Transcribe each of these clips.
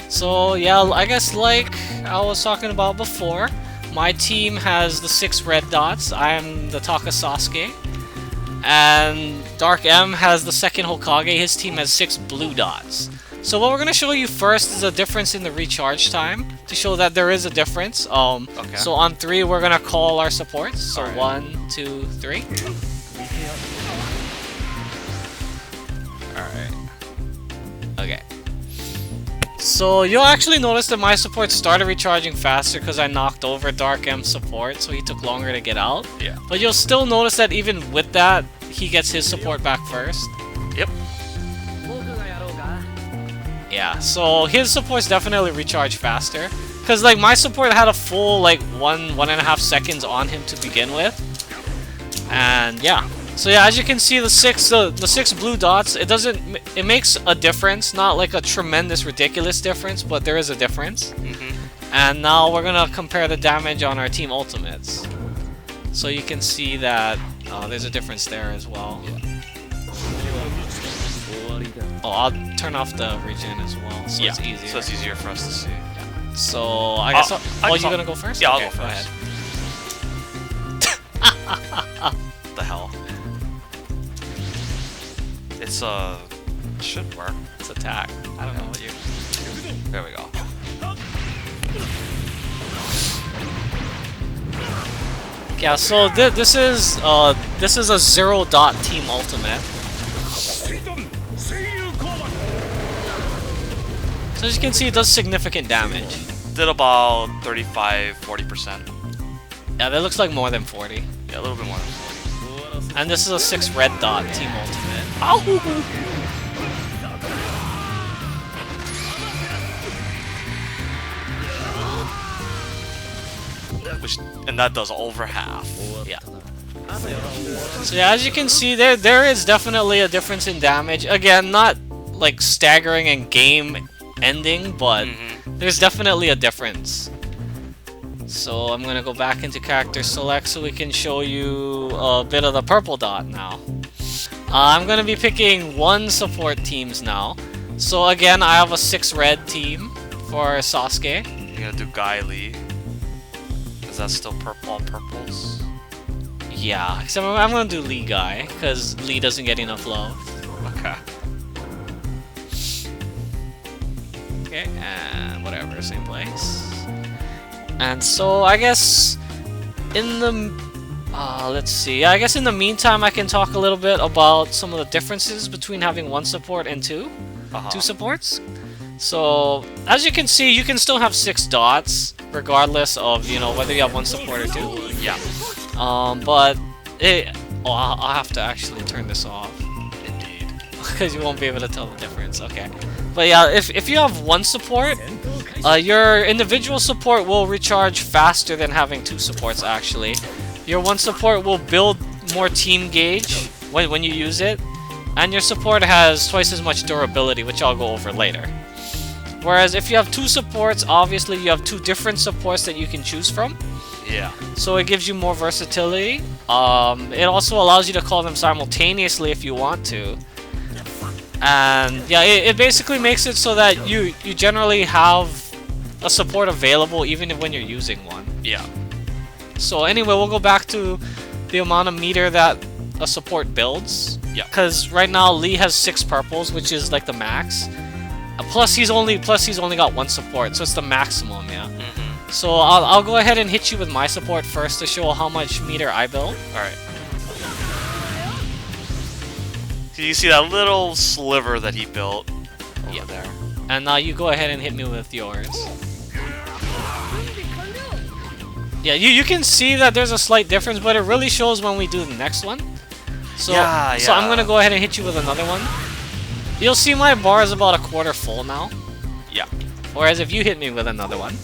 So yeah, I guess like I was talking about before, my team has the 6 red dots. I am the Taka Sasuke. And Dark M has the second Hokage. His team has 6 blue dots. So what we're going to show you first is a difference in the recharge time to show that there is a difference. Okay. So on 3 we're going to call our supports. So Alright. 1, 2, 3. Alright. Okay. So you'll actually notice that my support started recharging faster because I knocked over Dark M's support, so he took longer to get out. Yeah. But you'll still notice that even with that, he gets his support back first. Yep. Yeah, so his supports definitely recharge faster. Because like my support had a full like 1.5 seconds on him to begin with. And yeah. So yeah, as you can see, the six blue dots, it makes a difference, not like a tremendous, ridiculous difference, but there is a difference. And now we're gonna compare the damage on our team ultimates. So you can see that there's a difference there as well. Oh, I'll turn off the regen as well, so it's easier. So it's easier for us to see. So I guess you're gonna go first? Yeah, Okay, I'll go first. What the hell? It's should work. It's attack. I don't know what you're. There we go. Yeah, so this is a 0 dot team ultimate. So as you can see, it does significant damage. Did about 35-40%. Yeah, that looks like more than 40. Yeah, a little bit more than 40. And this is a 6 red dot team ultimate. Ow! And that does over half. Yeah. So yeah, as you can see, there is definitely a difference in damage. Again, not like staggering and game ending, but there's definitely a difference. So I'm gonna go back into character select so we can show you a bit of the purple dot now. I'm gonna be picking 1 support teams now. So again, I have a 6 red team for Sasuke. You're gonna do Guy Lee. Is that still all purples? Yeah, except I'm gonna do Lee Guy, because Lee doesn't get enough love. Okay. Okay, and whatever, same place. And so I guess in the let's see. I guess in the meantime I can talk a little bit about some of the differences between having 1 support and 2 supports. So as you can see, you can still have 6 dots regardless of, you know, whether you have 1 support or 2. Yeah. But I'll have to actually turn this off. Indeed. Because you won't be able to tell the difference. Okay. But yeah, if you have 1 support, your individual support will recharge faster than having 2 supports actually. Your 1 support will build more team gauge when you use it, and your support has twice as much durability, which I'll go over later. Whereas if you have 2 supports, obviously you have 2 different supports that you can choose from. Yeah. So it gives you more versatility. It also allows you to call them simultaneously if you want to. And yeah, it basically makes it so that you generally have a support available even when you're using one. Yeah. So anyway, we'll go back to the amount of meter that a support builds. Yeah. Because right now Lee has 6 purples, which is like the max. Plus he's only got 1 support, so it's the maximum, yeah. So I'll go ahead and hit you with my support first to show how much meter I build. Alright. So you see that little sliver that he built over there. And now you go ahead and hit me with yours. Yeah, you can see that there's a slight difference, but it really shows when we do the next one. So, so I'm gonna go ahead and hit you with another one. You'll see my bar is about a quarter full now. Yeah. Whereas if you hit me with another one,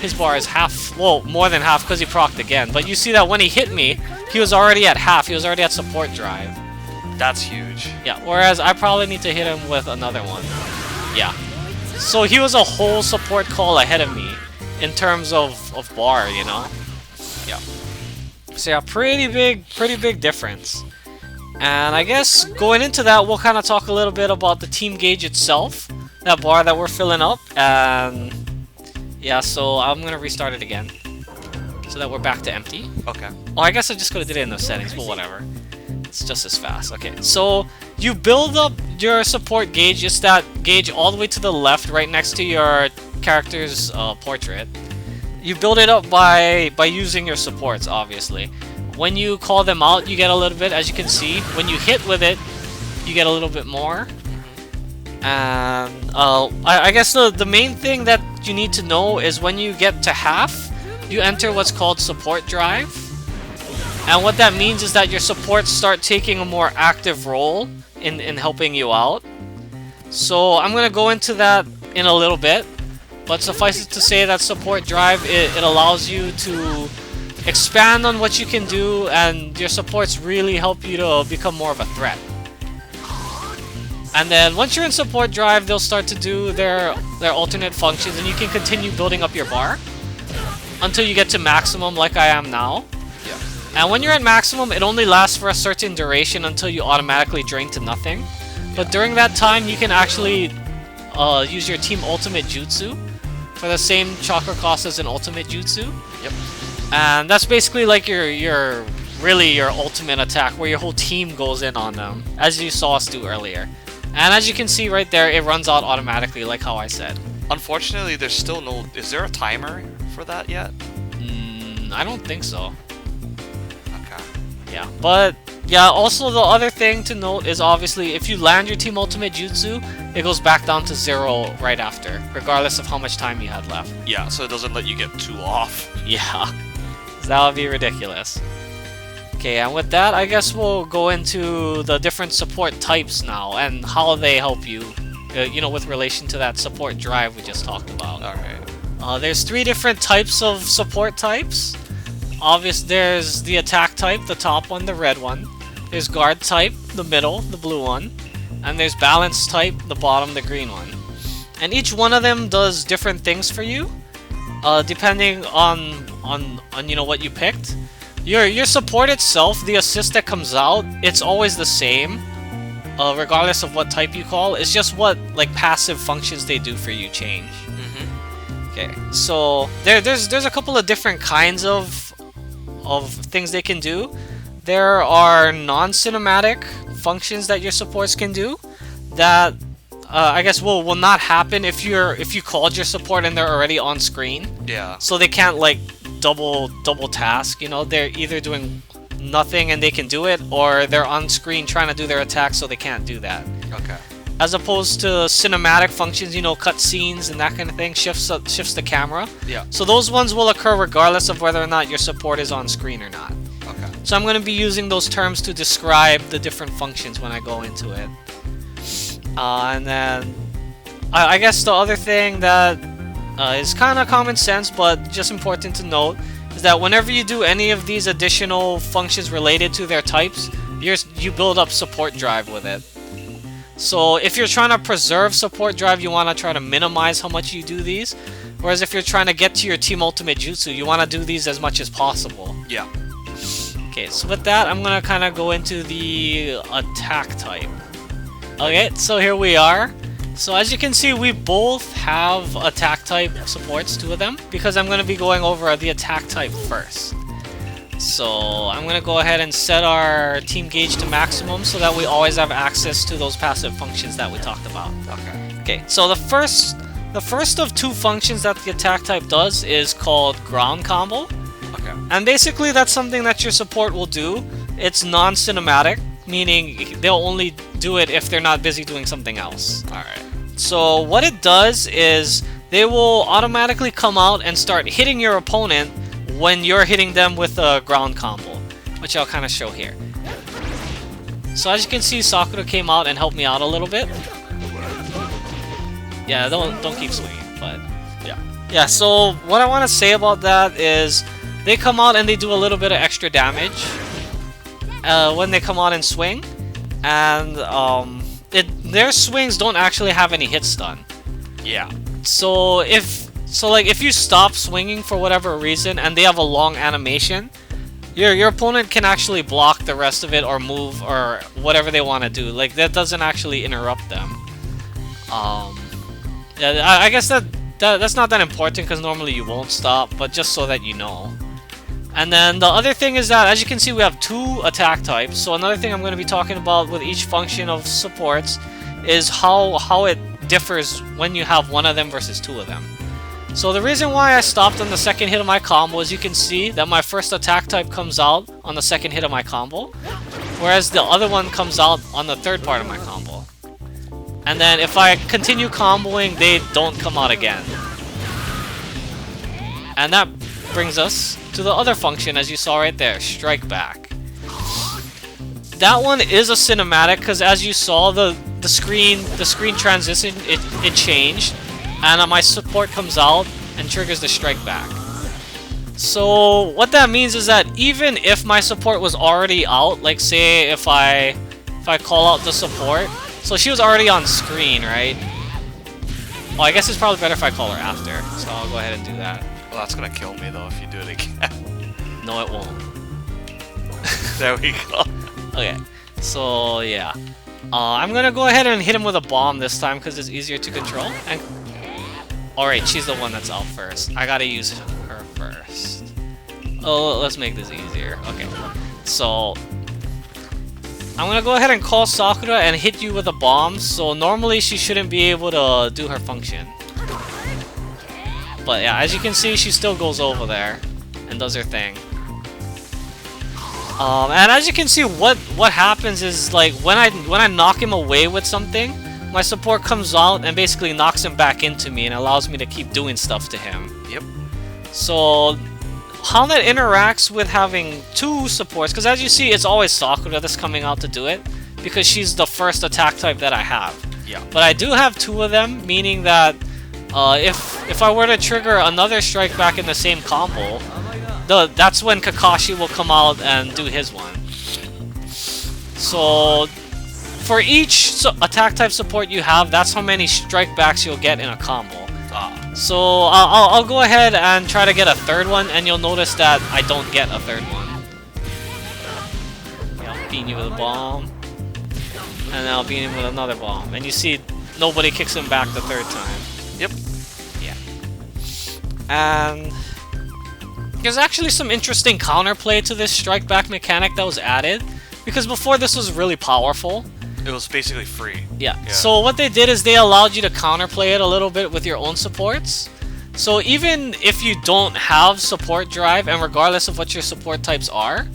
his bar is half, well, more than half because he procced again. But you see that when he hit me, he was already at half. He was already at support drive. That's huge. Yeah, whereas I probably need to hit him with another one. Yeah. So he was a whole support call ahead of me in terms of bar, you know? Yeah. So yeah, pretty big difference. And I guess going into that, we'll kind of talk a little bit about the team gauge itself. bar that we're filling up, and yeah, so I'm gonna restart it again so that we're back to empty. Okay. Oh, I guess I just could have did it in the settings, but whatever. It's just as fast. Okay, so you build up your support gauge. It's that gauge all the way to the left, right next to your character's portrait. You build it up by using your supports, obviously. When you call them out, you get a little bit, as you can see. When you hit with it, you get a little bit more. And I guess the main thing that you need to know is when you get to half, you enter what's called support drive. And what that means is that your supports start taking a more active role in helping you out. So I'm going to go into that in a little bit. But suffice it to say that support drive, it allows you to expand on what you can do, and your supports really help you to become more of a threat. And then once you're in support drive, they'll start to do their alternate functions, and you can continue building up your bar until you get to maximum like I am now. Yeah. And when you're at maximum, it only lasts for a certain duration until you automatically drain to nothing. But during that time, you can actually use your team ultimate jutsu for the same chakra cost as an ultimate jutsu. Yep. And that's basically like your ultimate attack, where your whole team goes in on them, as you saw us do earlier. And as you can see right there, it runs out automatically, like how I said. Unfortunately, there's still no... Is there a timer for that yet? I don't think so. Okay. Yeah, but yeah, also the other thing to note is obviously if you land your team ultimate jutsu, it goes back down to 0 right after, regardless of how much time you had left. Yeah, so it doesn't let you get too off. Yeah, that would be ridiculous. Okay, and with that, I guess we'll go into the different support types now and how they help you, you know, with relation to that support drive we just talked about. Alright. There's 3 different types of support types. There's the attack type, the top one, the red one. There's guard type, the middle, the blue one. And there's balance type, the bottom, the green one. And each one of them does different things for you, depending on you know what you picked. Your support itself, the assist that comes out, it's always the same, regardless of what type you call. It's just what like passive functions they do for you change. Okay, so there's a couple of different kinds of things they can do. There are non-cinematic functions that your supports can do that I guess will not happen if you called your support and they're already on screen. Yeah. So they can't like double task, you know, they're either doing nothing and they can do it, or they're on screen trying to do their attack so they can't do that. Okay. As opposed to cinematic functions, you know, cutscenes and that kind of thing, shifts the camera. Yeah. So those ones will occur regardless of whether or not your support is on screen or not. Okay. So I'm going to be using those terms to describe the different functions when I go into it. And then I guess the other thing that is kind of common sense but just important to note is that whenever you do any of these additional functions related to their types, you build up support drive with it. So if you're trying to preserve support drive, you want to try to minimize how much you do these. Whereas if you're trying to get to your team ultimate jutsu, you want to do these as much as possible. Yeah. Okay, so with that, I'm going to kind of go into the attack type. Okay, so here we are. So as you can see, we both have attack type supports, 2 of them, because I'm going to be going over the attack type first. So I'm going to go ahead and set our team gauge to maximum so that we always have access to those passive functions that we talked about. Okay. Okay, so the first of 2 functions that the attack type does is called ground combo. Okay. And basically that's something that your support will do. It's non-cinematic, meaning they'll only do it if they're not busy doing something else. Alright. So what it does is they will automatically come out and start hitting your opponent when you're hitting them with a ground combo, which I'll kind of show here. So as you can see, Sakura came out and helped me out a little bit. Yeah, don't keep swinging, but yeah. Yeah, so what I want to say about that is they come out and they do a little bit of extra damage when they come out and swing, and their swings don't actually have any hit stun. Yeah. So if you stop swinging for whatever reason and they have a long animation, your opponent can actually block the rest of it or move or whatever they want to do. Like that doesn't actually interrupt them. Yeah, I guess that's not that important because normally you won't stop, but just so that you know. And then the other thing is that, as you can see, we have 2 attack types. So another thing I'm going to be talking about with each function of supports is how it differs when you have one of them versus 2 of them. So the reason why I stopped on the second hit of my combo is you can see that my first attack type comes out on the second hit of my combo, whereas the other one comes out on the third part of my combo. And then if I continue comboing, they don't come out again. And that brings us to the other function, as you saw right there, Strike Back. That one is a cinematic because, as you saw, the screen transition it changed, and my support comes out and triggers the Strike Back. So what that means is that even if my support was already out, like say if I call out the support, so she was already on screen, right? Oh, I guess it's probably better if I call her after, so I'll go ahead and do that. Well, that's gonna kill me though if you do it again. No, it won't. There we go. Okay, so yeah. I'm gonna go ahead and hit him with a bomb this time because it's easier to control. And alright, she's the one that's out first. I gotta use her first. Oh, let's make this easier. Okay, so I'm gonna go ahead and call Sakura and hit you with a bomb. So normally she shouldn't be able to do her function. But yeah, as you can see, she still goes over there and does her thing. And as you can see, what happens is, like, when I knock him away with something, my support comes out and basically knocks him back into me and allows me to keep doing stuff to him. Yep. So how that interacts with having 2 supports, because as you see, it's always Sakura that's coming out to do it because she's the first attack type that I have. Yeah. But I do have 2 of them, meaning that if I were to trigger another Strike Back in the same combo, that's when Kakashi will come out and do his one. So for each attack type support you have, that's how many Strike Backs you'll get in a combo. So I'll go ahead and try to get a 3rd one, and you'll notice that I don't get a 3rd one. Yeah, I'll beat you with a bomb, and then I'll beat him with another bomb, and you see nobody kicks him back the 3rd time. Yep. Yeah. And there's actually some interesting counterplay to this Strike Back mechanic that was added, because before this was really powerful. It was basically free. Yeah. So what they did is they allowed you to counterplay it a little bit with your own supports. So even if you don't have support drive, and regardless of what your support types are,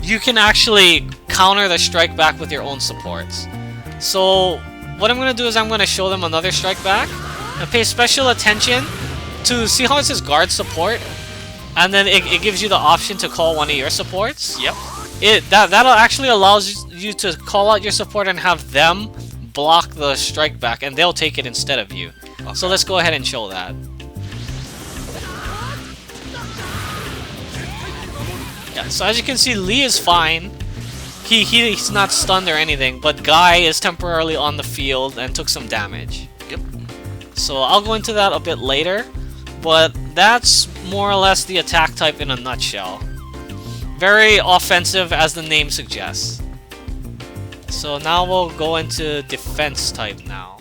you can actually counter the Strike Back with your own supports. So what I'm going to do is I'm going to show them another Strike Back and pay special attention to see how it says guard support, and then it gives you the option to call one of your supports. Yep. That'll actually allows you to call out your support and have them block the Strike Back, and they'll take it instead of you. Okay. So let's go ahead and show that. Yeah, so as you can see, Lee is fine. He's not stunned or anything, but Guy is temporarily on the field and took some damage. Yep. So I'll go into that a bit later, but that's more or less the attack type in a nutshell. Very offensive, as the name suggests. So now we'll go into defense type now.